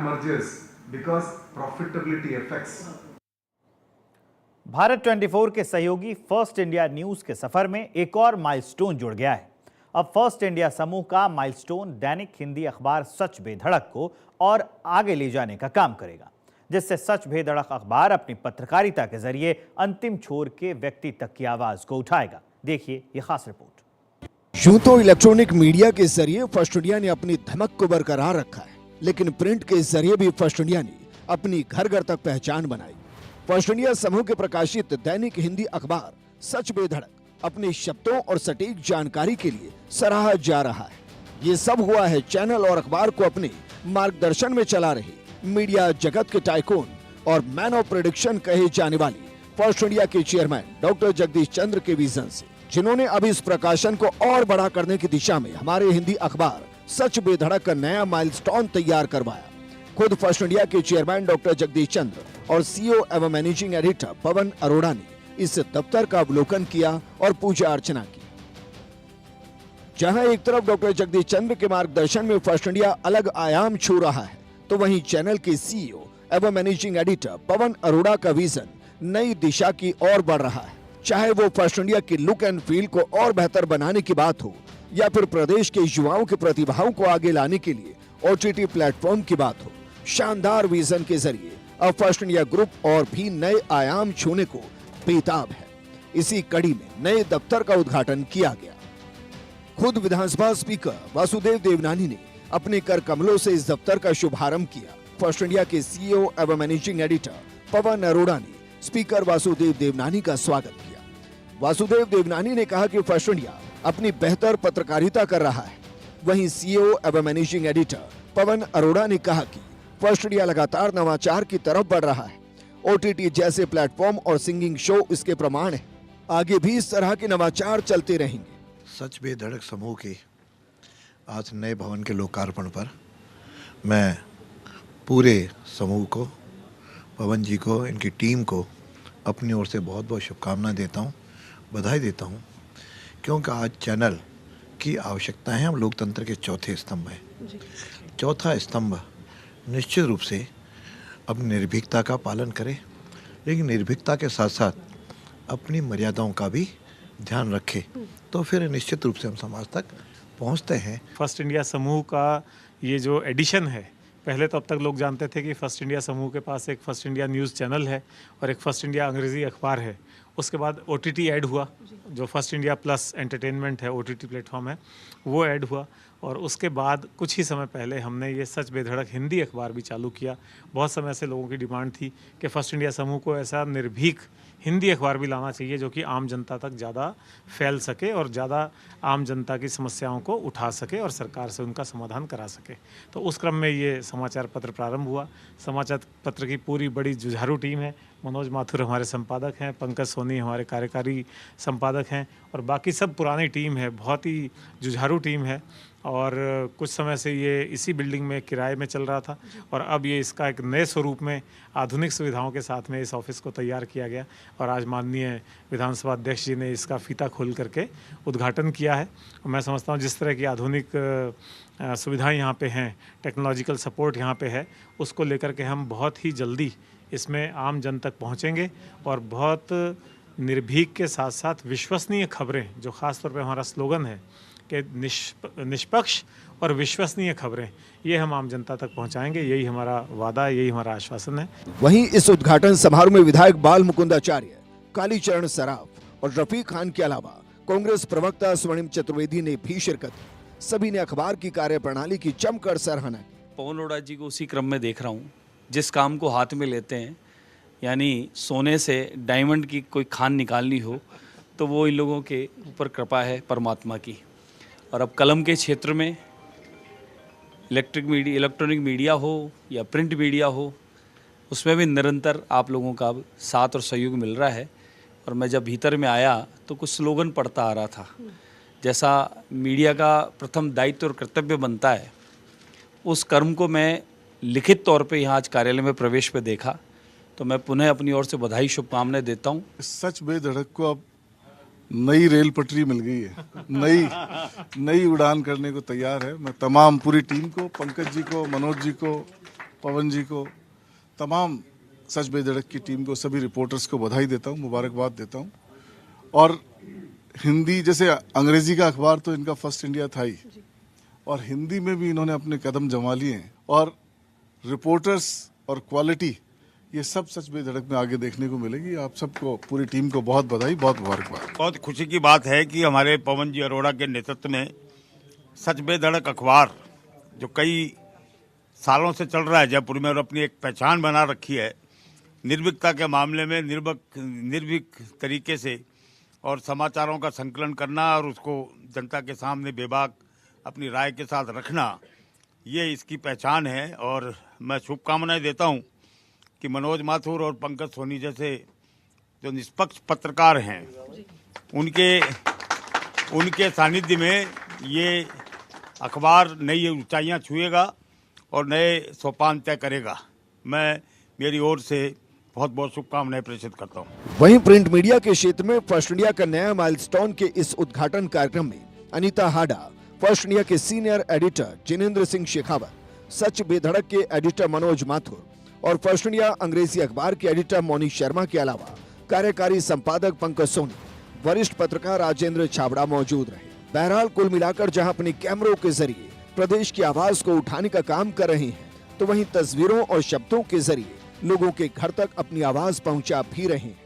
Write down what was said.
emerges because profitability affects. Bharat 24 के सहयोगी first India news के सफर में एक और माइलस्टोन जुड़ गया है। अब फर्स्ट इंडिया समूह का माइलस्टोन दैनिक हिंदी अखबार सच बेधड़क को और आगे ले जाने का काम करेगा, जिससे सच बेधड़क अखबार अपनी पत्रकारिता के जरिए अंतिम छोर के व्यक्ति तक की आवाज को उठाएगा। देखिए ये खास रिपोर्ट। यूं तो इलेक्ट्रॉनिक मीडिया के जरिए फर्स्ट इंडिया ने अपनी धमक को बरकरार रखा है, लेकिन प्रिंट के जरिए भी फर्स्ट इंडिया ने अपनी घर घर तक पहचान बनाई। फर्स्ट इंडिया समूह के प्रकाशित दैनिक हिंदी अखबार सच बेधड़क अपने शब्दों और सटीक जानकारी के लिए सराहा जा रहा है। ये सब हुआ है चैनल और अखबार को अपने मार्गदर्शन में चला रहे मीडिया जगत के टाइकून और मैन ऑफ प्रेडिक्शन कहे जाने वाले फर्स्ट इंडिया के चेयरमैन डॉक्टर जगदीश चंद्र के विजन से, जिन्होंने अब इस प्रकाशन को और बड़ा करने की दिशा में हमारे हिंदी अखबार सच बेधड़क का नया माइलस्टोन तैयार करवाया। खुद फर्स्ट इंडिया के चेयरमैन डॉक्टर जगदीश चंद्र और सीईओ एवं मैनेजिंग एडिटर पवन अरोड़ा ने इस दफ्तर का अवलोकन किया और पूजा अर्चना की। जहां एक तरफ डॉक्टर जगदीश चंद्र के मार्गदर्शन में फर्स्ट इंडिया अलग आयाम छू रहा है, तो वहीं चैनल के सीईओ एवं मैनेजिंग एडिटर पवन अरोड़ा का विजन नई दिशा की ओर बढ़ रहा है। चाहे वो फर्स्ट इंडिया की लुक एंड फील को और बेहतर बनाने की बात हो, या फिर प्रदेश के युवाओं की प्रतिभाओं को आगे लाने के लिए ओटीटी प्लेटफॉर्म की बात हो, शानदार विजन के जरिए अब फर्स्ट इंडिया ग्रुप और भी नए आयाम छूने को बेताब है। इसी कड़ी में नए दफ्तर का उद्घाटन किया गया। खुद विधानसभा स्पीकर वासुदेव देवनानी ने अपने कर कमलों से इस दफ्तर का शुभारंभ किया। फर्स्ट इंडिया के सीईओ एवं मैनेजिंग एडिटर पवन अरोड़ा ने स्पीकर वासुदेव देवनानी का स्वागत किया। वासुदेव देवनानी ने कहा कि फर्स्ट इंडिया अपनी बेहतर पत्रकारिता कर रहा है। वहीं सीईओ एवं मैनेजिंग एडिटर पवन अरोड़ा ने कहा कि फर्स्ट इंडिया लगातार नवाचार की तरफ बढ़ रहा है। ओटीटी जैसे प्लेटफॉर्म और सिंगिंग शो इसके प्रमाण है। आगे भी इस तरह के नवाचार चलते रहेंगे। सच बेधड़क समूह के आज नए भवन के लोकार्पण पर मैं पूरे समूह को, पवन जी को, इनकी टीम को अपनी ओर से बहुत बहुत शुभकामनाएं देता हूं, बधाई देता हूं, क्योंकि आज चैनल की आवश्यकता है। हम लोकतंत्र के चौथे स्तंभ हैं। चौथा स्तंभ निश्चित रूप से अपनी निर्भीकता का पालन करे, लेकिन निर्भीकता के साथ साथ अपनी मर्यादाओं का भी ध्यान रखे, तो फिर निश्चित रूप से हम समाज तक पहुंचते हैं। फर्स्ट इंडिया समूह का ये जो एडिशन है, पहले तो अब तक लोग जानते थे कि फर्स्ट इंडिया समूह के पास एक फर्स्ट इंडिया न्यूज़ चैनल है और एक फर्स्ट इंडिया अंग्रेज़ी अखबार है। उसके बाद ओटीटी ऐड हुआ, जो फर्स्ट इंडिया प्लस एंटरटेनमेंट है, ओटीटी प्लेटफॉर्म है, वो ऐड हुआ। और उसके बाद कुछ ही समय पहले हमने ये सच बेधड़क हिंदी अखबार भी चालू किया। बहुत समय से लोगों की डिमांड थी कि फर्स्ट इंडिया समूह को ऐसा निर्भीक हिंदी अखबार भी लाना चाहिए जो कि आम जनता तक ज़्यादा फैल सके और ज़्यादा आम जनता की समस्याओं को उठा सके और सरकार से उनका समाधान करा सके। तो उस क्रम में ये समाचार पत्र प्रारंभ हुआ। समाचार पत्र की पूरी बड़ी जुझारू टीम है। मनोज माथुर हमारे संपादक हैं, पंकज सोनी हमारे कार्यकारी संपादक हैं और बाकी सब पुरानी टीम है। बहुत ही जुझारू टीम है और कुछ समय से ये इसी बिल्डिंग में किराए में चल रहा था और अब ये इसका एक नए स्वरूप में आधुनिक सुविधाओं के साथ में इस ऑफिस को तैयार किया गया और आज माननीय विधानसभा अध्यक्ष जी ने इसका फीता खोल करके उद्घाटन किया है। और मैं समझता हूँ जिस तरह की आधुनिक सुविधाएं यहाँ पे हैं, टेक्नोलॉजिकल सपोर्ट यहाँ पे है, उसको लेकर के हम बहुत ही जल्दी इसमें आम जन तक पहुँचेंगे और बहुत निर्भीक के साथ साथ विश्वसनीय खबरें, जो ख़ास तौर पे हमारा स्लोगन है कि निष्पक्ष और विश्वसनीय खबरें, ये हम आम जनता तक पहुंचाएंगे। यही हमारा वादा है, यही हमारा आश्वासन है। वहीं इस उद्घाटन समारोह में विधायक बाल मुकुंदाचार्य, कालीचरण सराफ और रफीक खान के अलावा कांग्रेस प्रवक्ता स्वर्णिम चतुर्वेदी ने भी शिरकत की। सभी ने अखबार की कार्यप्रणाली की जमकर सराहना की। पवन अरोड़ा जी को उसी क्रम में देख रहा हूँ, जिस काम को हाथ में लेते हैं, यानी सोने से डायमंड की कोई खान निकालनी हो, तो वो इन लोगों के ऊपर कृपा है परमात्मा की। और अब कलम के क्षेत्र में इलेक्ट्रॉनिक मीडिया हो या प्रिंट मीडिया हो, उसमें भी निरंतर आप लोगों का साथ और सहयोग मिल रहा है। और मैं जब भीतर में आया तो कुछ स्लोगन पढ़ता आ रहा था, जैसा मीडिया का प्रथम दायित्व और कर्तव्य बनता है, उस कर्म को मैं लिखित तौर पे यहाँ आज कार्यालय में प्रवेश पे देखा। तो मैं पुनः अपनी ओर से बधाई शुभकामनाएं देता हूँ। सच बेधड़क को अब नई रेल पटरी मिल गई है, नई उड़ान करने को तैयार है। मैं तमाम पूरी टीम को, पंकज जी को, मनोज जी को, पवन जी को, तमाम सच बेधड़क की टीम को, सभी रिपोर्टर्स को बधाई देता हूँ, मुबारकबाद देता हूँ। और हिंदी, जैसे अंग्रेजी का अखबार तो इनका फर्स्ट इंडिया था ही, और हिंदी में भी इन्होंने अपने कदम जमा लिए हैं। और रिपोर्टर्स और क्वालिटी, ये सब सच बेधड़क में आगे देखने को मिलेगी। आप सबको, पूरी टीम को बहुत बधाई, बहुत मुबारकबाद। बहुत खुशी की बात है कि हमारे पवन जी अरोड़ा के नेतृत्व में सच बेधड़क अखबार, जो कई सालों से चल रहा है जयपुर में और अपनी एक पहचान बना रखी है, निर्भीकता के मामले में निर्भीक तरीके से और समाचारों का संकलन करना और उसको जनता के सामने बेबाक अपनी राय के साथ रखना, ये इसकी पहचान है। और मैं शुभकामनाएं देता हूं कि मनोज माथुर और पंकज सोनी जैसे जो निष्पक्ष पत्रकार हैं, उनके सानिध्य में ये अखबार नई ऊंचाइयां छुएगा और नए सोपान तय करेगा। मैं मेरी ओर से बहुत बहुत शुभकामनाएं प्रेषित करता हूं। वहीं प्रिंट मीडिया के क्षेत्र में फर्स्ट इंडिया का नया माइलस्टोन के इस उद्घाटन कार्यक्रम में अनीता हाडा, फर्स्ट इंडिया के सीनियर एडिटर जिनेंद्र सिंह शेखावत, सच बेधड़क के एडिटर मनोज माथुर और फर्स्ट इंडिया अंग्रेजी अखबार के एडिटर मोनी शर्मा के अलावा कार्यकारी संपादक पंकज सोनी, वरिष्ठ पत्रकार राजेंद्र छाबड़ा मौजूद रहे। बहरहाल कुल मिलाकर जहां अपने कैमरों के जरिए प्रदेश की आवाज को उठाने का काम कर रहे हैं, तो वहीं तस्वीरों और शब्दों के जरिए लोगों के घर तक अपनी आवाज पहुंचा भी रहे हैं।